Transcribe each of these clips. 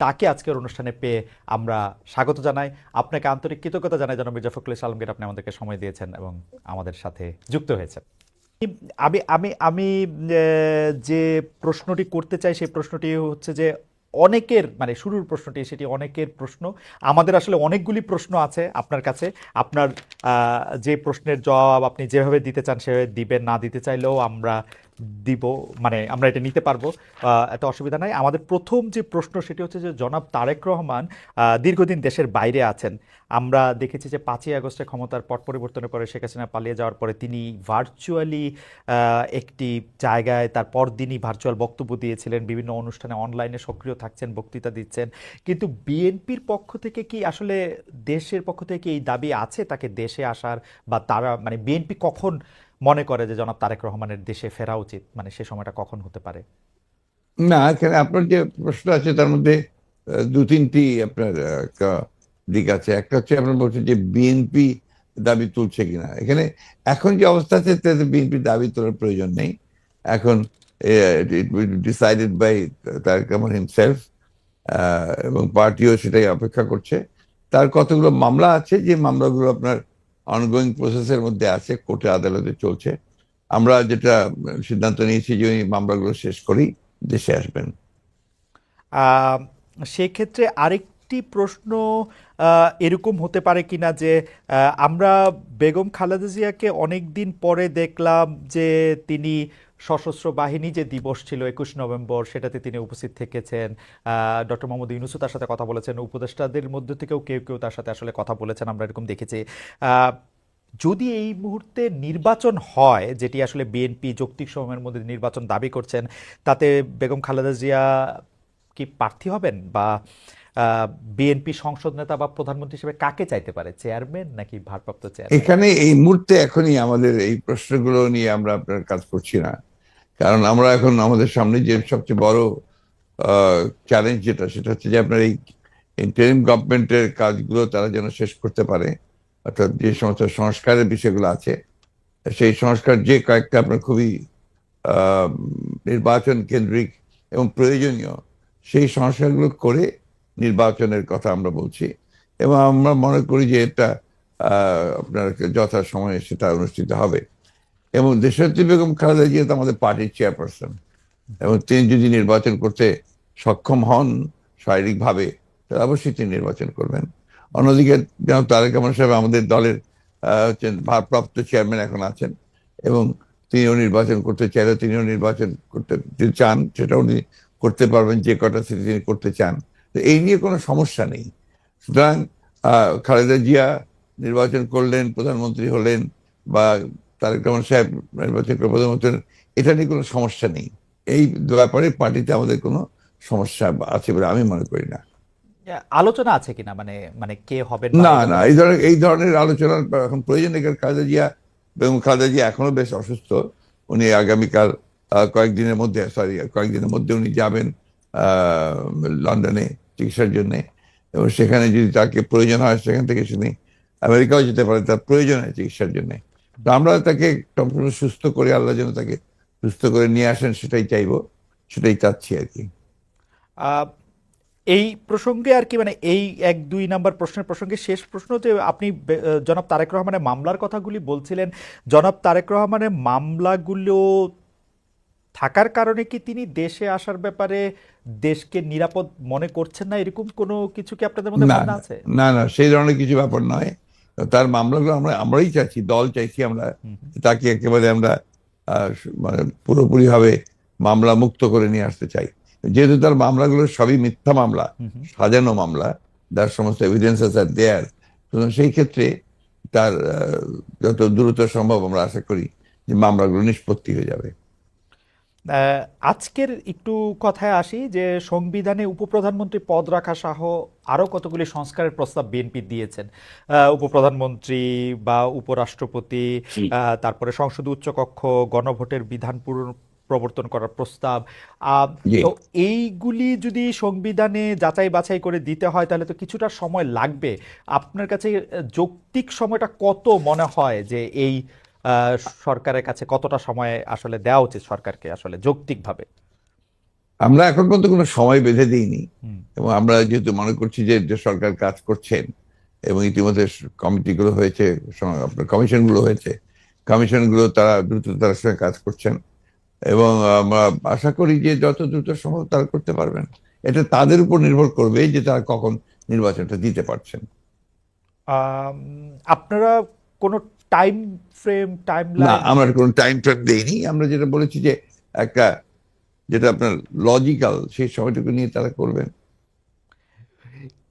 তাকে আজকের অনুষ্ঠানে পেয়ে আমরা স্বাগত জানাই। আপনাকে আন্তরিক কৃতজ্ঞতা জানাই জনাব মির্জা ফখরুল ইসলাম আলমগীর, আপনি আমাদেরকে সময় দিয়েছেন এবং আমাদের সাথে যুক্ত হয়েছেন। আমি আমি আমি যে প্রশ্নটি করতে চাই সেই প্রশ্নটি হচ্ছে যে অনেকের মানে শুরুর প্রশ্নটি সেটি অনেকের প্রশ্ন। আমাদের আসলে অনেকগুলি প্রশ্ন আছে আপনার কাছে। আপনার যে প্রশ্নের জবাব আপনি যেভাবে দিতে চান সেভাবে দিবেন, না দিতে চাইলেও আমরা দিব, মানে আমরা এটা নিতে পারবো, এত অসুবিধা নাই। আমাদের প্রথম যে প্রশ্ন সেটি হচ্ছে যে জনাব তারেক রহমান দীর্ঘদিন দেশের বাইরে আছেন। আমরা দেখেছি যে 5ই আগস্টে ক্ষমতার পট পরিবর্তনের পরে শেখ হাসিনা পালিয়ে যাওয়ার পরে তিনি ভার্চুয়ালি একটি জায়গায় তার পরদিনই ভার্চুয়াল বক্তব্য দিয়েছিলেন, বিভিন্ন অনুষ্ঠানে অনলাইনে সক্রিয় থাকছেন, বক্তৃতা দিচ্ছেন। কিন্তু বিএনপির পক্ষ থেকে কি আসলে, দেশের পক্ষ থেকে কি এই দাবি আছে তাকে দেশে আসার, বা তারা মানে বিএনপি কখন মনে করে যে জনাব তারেক রহমানের দেশে ফেরা উচিত, মানে সে সময়টা কখন হতে পারে? না, এখানে আপনার যে প্রশ্ন আছে তার মধ্যে দু তিনটি আপনার দিক আছে। একটা হচ্ছে আপনার বলছেন যে বিএনপি দাবি তুলছে কিনা। এখানে এখন যে অবস্থা আছে তাতে বিএনপি দাবি তোলার প্রয়োজন নেই। এখন it will decided by Tarek Rahman himself, এবং পার্টিও সেটাই অপেক্ষা করছে। তার কতগুলো মামলা আছে, যে মামলাগুলো আপনার অনগোয়িং প্রসেসের মধ্যে আছে, কোর্টে আদালতে চলছে। আমরা যেটা সিদ্ধান্ত নিয়েছি যে ওই মামলাগুলো শেষ করেই দেশে আসবেন। আহ, সেক্ষেত্রে আরেকটি প্রশ্ন এরকম হতে পারে কিনা যে আমরা বেগম খালেদা জিয়াকে অনেক দিন পরে দেখলাম যে তিনি সশস্ত্র বাহিনী যে দিবস ছিল 21 নভেম্বর, সেটাতে তিনি উপস্থিত থেকেছেন। ডক্টর মোহাম্মদ ইউনূসও তার সাথে কথা বলেছেন, উপদেষ্টাদের মধ্যে থেকেও কেউ কেউ তার সাথে আসলে কথা বলেছেন, আমরা এরকম দেখেছি। আহ, যদি এই মুহূর্তে নির্বাচন হয়, যেটি আসলে বিএনপি যৌক্তিক সময়ের মধ্যে নির্বাচন দাবি করছেন, তাতে বেগম খালেদা জিয়া কি প্রার্থী হবেন, বা বিএনপি সংসদ নেতা বা প্রধানমন্ত্রী হিসেবে কাকে চাইতে পারে, চেয়ারম্যান নাকি ভারপ্রাপ্ত চেয়ারম্যান? এখানে এই মুহূর্তে এখনই আমাদের এই প্রশ্নগুলো নিয়ে আমরা আপনার কাজ করছি না। কারণ আমরা এখন আমাদের সামনে যে সবচেয়ে বড় চ্যালেঞ্জ যেটা, সেটা হচ্ছে যে আপনার এই ইন্টারিম গভর্নমেন্টের কাজগুলো তারা যেন শেষ করতে পারে। অর্থাৎ যে সমস্ত সংস্কারের বিষয়গুলো আছে, সেই সংস্কার যে কয়েকটা আপনার খুবই আহ, নির্বাচন কেন্দ্রিক এবং প্রয়োজনীয়, সেই সংস্কারগুলো করে নির্বাচনের কথা আমরা বলছি। এবং আমরা মনে করি যে এটা আপনার যথা সময়ে সেটা অনুষ্ঠিত হবে। এবং দেশনেত্রী বেগম খালেদা জিয়া তো আমাদের পার্টির চেয়ারপারসন, এবং তিনি যদি নির্বাচন করতে সক্ষম হন শারীরিকভাবে, তাহলে অবশ্যই তিনি নির্বাচন করবেন। অন্যদিকে যেমন তারেক রহমান সাহেব আমাদের দলের হচ্ছেন ভারপ্রাপ্ত চেয়ারম্যান এখন আছেন, এবং তিনিও নির্বাচন করতে চাইলে তিনিও নির্বাচন করতে যদি চান সেটাও উনি করতে পারবেন, যে কটা সিটি তিনি করতে চান। তো এই নিয়ে কোনো সমস্যা নেই। সুতরাং খালেদা জিয়া নির্বাচন করলেন, প্রধানমন্ত্রী হলেন, বা তারেক রহমান সাহেব নির্বাচন করে প্রধানমন্ত্রী হলেন, এটা নিয়ে কোনো সমস্যা নেই। এই ব্যাপারে পার্টিতে আমাদের কোনো সমস্যা আছে বলে আমি মনে করি না। আলোচনা আছে কিনা, মানে মানে কে হবেন বা না, এই না, ব্যাপারে? এই ধরনের আলোচনার এখন প্রয়োজন নেই। কারণ খালেদা জিয়া, বেগম খালেদা জিয়া এখনো বেশ অসুস্থ। উনি আগামীকাল কয়েকদিনের মধ্যে উনি যাবেন আহ, লন্ডনে চিকিৎসার জন্য। এবং সেখানে যদি তাকে প্রয়োজন হয়, সেখান থেকে তিনি আমেরিকাও যেতে পারেন তার প্রয়োজন হয় চিকিৎসার জন্য। তো আমরা তাকে সম্পূর্ণ সুস্থ করে, আল্লাহ যেন তাকে সুস্থ করে নিয়ে আসেন, সেটাই চাইবো, সেটাই চাচ্ছি আর কি। আহ, এই প্রসঙ্গে আর কি, মানে এই 1-2 নাম্বার প্রশ্নের প্রসঙ্গে শেষ প্রশ্ন, যে আপনি জনাব তারেক রহমানের মামলার কথাগুলি বলছিলেন, জনাব তারেক রহমানের মামলাগুলো থাকার কারণে কি তিনি দেশে আসার ব্যাপারে দেশকে নিরাপদ মনে করছেন না, এরকম কোনো কিছু কি আপনাদের মধ্যে না, ভাবনা না, আছে? না, না, সেই ধরনের কিছু ব্যাপার নয়। তার মামলাগুলো আমরাই চাইছি, দল চাইছি আমরা হুম, হুম, তাকে একেবারে আমরা মানে পুরোপুরি ভাবে মামলা মুক্ত করে নিয়ে আসতে চাই। যেহেতু তার মামলাগুলো সবই মিথ্যা মামলা, হুম, হুম। সাজানো মামলা, তার সমস্ত এভিডেন্সেস আর দেয়ার। সুতরাং সেই ক্ষেত্রে তার যত দ্রুত সম্ভব আমরা আশা করি যে মামলাগুলো নিষ্পত্তি হয়ে যাবে। আহ, আজকের একটু কথায় আসি যে সংবিধানে উপপ্রধানমন্ত্রী পদ রাখা সহ আরো কতগুলি সংস্কারের প্রস্তাব বিএনপি দিয়েছেন। উপপ্রধানমন্ত্রী বা উপরাষ্ট্রপতি, তারপরে সংসদ উচ্চকক্ষ, গণভোটের বিধান প্রবর্তন করার প্রস্তাব। আহ, জি। তো এইগুলি যদি সংবিধানে যাচাই বাছাই করে দিতে হয় তাহলে তো কিছুটা সময় লাগবে। আপনার কাছে যৌক্তিক সময়টা কত মনে হয় যে এই আহ, সরকারের কাছে কতটা সময় আসলে দেওয়া উচিত সরকারকে আসলে যৌক্তিকভাবে? আমরা এখন পর্যন্ত কোনো সময় বেঁধে দিইনি, হুম। এবং আমরা যেহেতু মনে করছি যে যে সরকার কাজ করছেন এবং ইতিমধ্যে কমিটিগুলো হয়েছে, আপনার কমিশনগুলো হয়েছে, কমিশনগুলো তারা দ্রুততার সঙ্গে কাজ করছেন, এবং আমরা আশা করি যে যত দ্রুত সম্ভব তারা করতে পারবেন। এটা তাদের উপর নির্ভর করবে যে তারা কখন নির্বাচনটা দিতে পারছেন। আম, আপনারা কোনো টাইম ফ্রেম, না, টাইমলাইন? আমরা কোনো টাইম ট্র্যাক দেইনি। আমরা যেটা বলেছি যে একটা, যেটা আপনার লজিক্যাল, সেই সময়টুকু নিয়ে তারা করবেন।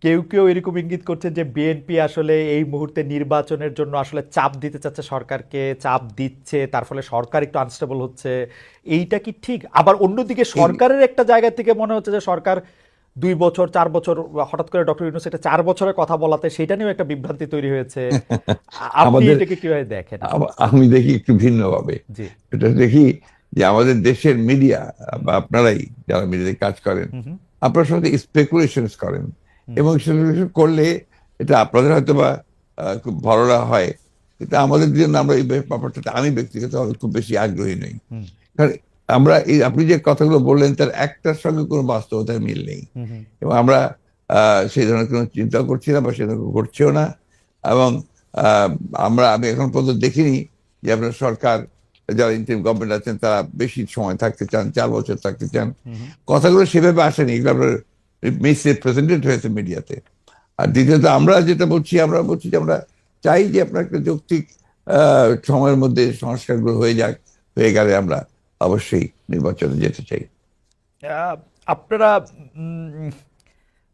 কেউ কেউ এরকম ইঙ্গিত করছেন যে বিএনপি আসলে এই মুহূর্তে নির্বাচনের জন্য আসলে চাপ দিতে চাচ্ছে সরকারকে, চাপ দিচ্ছে, তার ফলে সরকার একটু আনস্টেবল হচ্ছে। এইটা কি ঠিক? আবার অন্যদিকে সরকারের একটা জায়গা থেকে মনে হচ্ছে যে সরকার 2 বছর 4 বছর, হঠাৎ করে ডক্টর ইউনূস এটা 4 বছরের কথা বলাতে সেটা নিয়েও একটা বিভ্রান্তি তৈরি হয়েছে। আপনি আমাদের, এটাকে কিভাবে দেখেন? আমি দেখি একটু ভিন্নভাবে। জি। এটা দেখি যে আমাদের দেশের মিডিয়া, বা আপনারাই যারা মিডিয়ায় কাজ করেন, হুম হুম আপনারা সাথে স্পেকুলেশনস করেন, হুম এবং স্পেকুলেশন করলে এটা আপনাদের হয়তো বা খুব ভালো হয়, কিন্তু আমাদের জন্য, আমরা এই ব্যাপারটাতে আমি ব্যক্তিগতভাবে খুব বেশি আগ্রহী নই। হুম কারণ আমরা এই, আপনি যে কথাগুলো বললেন তার একটার সঙ্গে কোনো বাস্তবতার মিল নেই, হুম হুম এবং আমরা সেই ধরনের কোনো চিন্তা করছি না, বা সেই ধরনের ঘটছেও না। এবং আহ, আমি এখন পর্যন্ত দেখিনি যে আপনার সরকার, যারা ইন্টারিম গভর্নমেন্ট আছেন, তারা বেশি সময় থাকতে চান, 4 বছর থাকতে চান। হুম কথাগুলো সেভাবে আসেনি, এগুলো আপনার মিস রিপ্রেজেন্টেড হয়েছে মিডিয়াতে। আর দ্বিতীয়ত আমরা যেটা বলছি, আমরা বলছি যে আমরা চাই যে আপনার একটা যৌক্তিক সময়ের মধ্যে সংস্কারগুলো হয়ে যাক, হয়ে গেলে আমরা অবশ্যই নির্বাচনে যেতে চাই। আহ, আপনারা উম,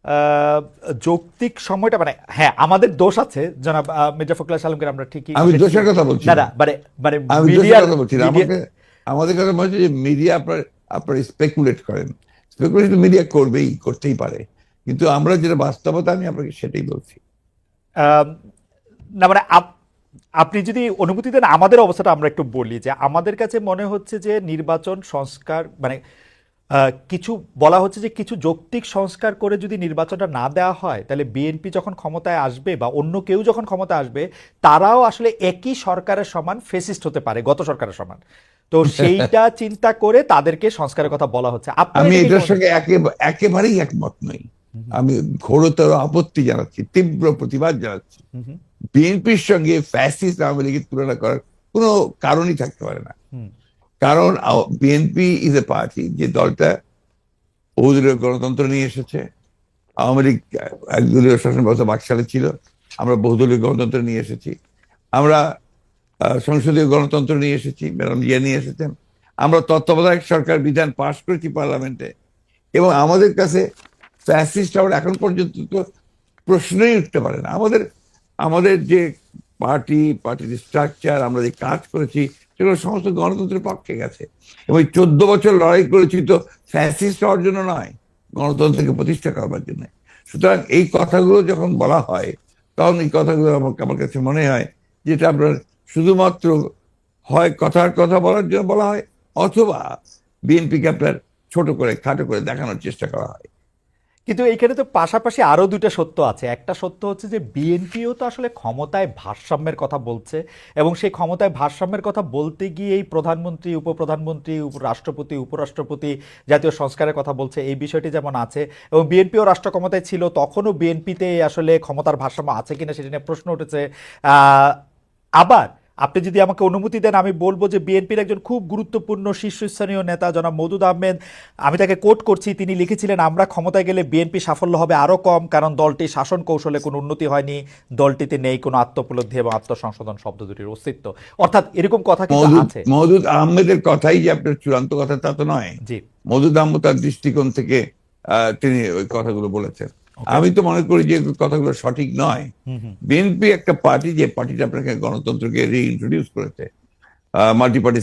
আহ, যৌক্তিক সময়টা, মানে হ্যাঁ আমাদের দোষ আছে জনাব মির্জা ফখরুল আলমগীর, আমরা ঠিকই আমি সেটি দোষের কথা বলছি না না, না মানে মানে আমি দোষের মিডিয়ার কথা বলছি না। মিডিয়া আমাদের কথা বলছি যে মিডিয়া আপনার স্পেকুলেট করেন। স্পেকুলেশন মিডিয়া করবেই, করতেই পারে, কিন্তু আমরা যেটা বাস্তবতা, আমি আপনাকে সেটাই বলছি। না মানে আপনি যদি অনুমতি দেন আমাদের অবস্থাটা আমরা একটু বলি, যে আমাদের কাছে মনে হচ্ছে যে নির্বাচন সংস্কার মানে কিছু বলা হচ্ছে যে কিছু যৌক্তিক সংস্কার করে যদি নির্বাচনটা না দেওয়া হয়, তাহলে বিএনপি যখন ক্ষমতায় আসবে বা অন্য কেউ যখন ক্ষমতায় আসবে, তারাও আসলে একই সরকারের সমান ফেসিস্ট হতে পারে, গত সরকারের সমান। তো সেইটা চিন্তা করে তাদেরকে সংস্কারের কথা বলা হচ্ছে। আপনারা আমি এটাকে এটার কেমন সঙ্গে দেখেন? একেবারেই একমত নই। হুম আমি ঘোরতর আপত্তি জানাচ্ছি, তীব্র প্রতিবাদ জানাচ্ছি। হুম হুম বিএনপির সঙ্গে ফ্যাসিস্ট আওয়ামী লীগের তুলনা করার কোনো কারণই থাকতে পারে না। হুম কারণ বিএনপি ইজ এ পার্টি, যে দলটা বহুদলীয় গণতন্ত্র নিয়ে এসেছে। আওয়ামী লীগ একদলীয় শাসন ব্যবস্থা বাকশালে ছিল, আমরা বহুদলীয় গণতন্ত্র নিয়ে এসেছি। আমরা সংসদীয় গণতন্ত্র নিয়ে এসেছি, ম্যাডাম জিয়া নিয়ে এসেছেন। আমরা তত্ত্বাবধায়ক সরকার বিধান পাশ করেছি পার্লামেন্টে, এবং আমাদের কাছে ফ্যাসিস্ট আবার এখন পর্যন্ত তো প্রশ্নই উঠতে পারে না। আমাদের আমাদের যে পার্টির স্ট্রাকচার, আমরা যে কাজ করেছি, সেগুলো সমস্ত গণতন্ত্রের পক্ষে গেছে। এবং 14 বছর লড়াই করেছি তো ফ্যাসিস্ট হওয়ার জন্য নয়, গণতন্ত্রকে প্রতিষ্ঠা করবার জন্য। সুতরাং এই কথাগুলো যখন বলা হয়, তখন এই কথাগুলো আমার কাছে মনে হয় যেটা আপনার শুধুমাত্র হয় কথার কথা বলার জন্য বলা হয়, অথবা বিএনপিকে আপনার ছোট করে, খাটো করে দেখানোর চেষ্টা করা হয়। কিন্তু এইখানে তো পাশাপাশি আরো দুইটা সত্য আছে। একটা সত্য হচ্ছে যে বিএনপিও তো আসলে ক্ষমতায় ভারসাম্যের কথা বলছে, এবং সেই ক্ষমতায় ভারসাম্যের কথা বলতে গিয়ে এই প্রধানমন্ত্রী, উপপ্রধানমন্ত্রী, রাষ্ট্রপতি, উপরাষ্ট্রপতি জাতীয় সংস্কারের কথা বলছে, এই বিষয়টি যেমন আছে। এবং বিএনপিও রাষ্ট্র ক্ষমতায় ছিল, তখনও বিএনপিতে আসলে ক্ষমতার ভারসাম্য আছে কিনা সেটা নিয়ে প্রশ্ন উঠেছে। আবার আপনি যদি আমাকে অনুমতি দেন, আমি বলবো যে বিএনপির একজন খুব গুরুত্বপূর্ণ শীর্ষস্থানীয় নেতা জনাব মওদুদ আহমেদ, আমি তাকে কোট করছি, তিনি লিখেছিলেন, আমরা ক্ষমতায় গেলে বিএনপি সাফল্য হবে আরও কম, কারণ দলটি শাসন কৌশলে কোনো উন্নতি হয়নি, দলটিতে নেই কোনো আত্মোপলব্ধি এবং আত্মসংশোধন শব্দ দুটির অস্তিত্ব। অর্থাৎ এরকম কথা কিন্তু আছে। মওদুদ আহমেদের কথাই যে আপনার চূড়ান্ত কথা তা তো নয়। জি। মওদুদ আহমেদ তার দৃষ্টিকোণ থেকে তিনি ওই কথাগুলো বলেছেন। ওকে। আমি তো মনে করি যে কথাগুলো সঠিক নয়। হুম হুম বিএনপি একটা পার্টি, যে পার্টিটা আপনাকে গণতন্ত্রকে রিইন্ট্রোডিউস করেছে, মাল্টি পার্টি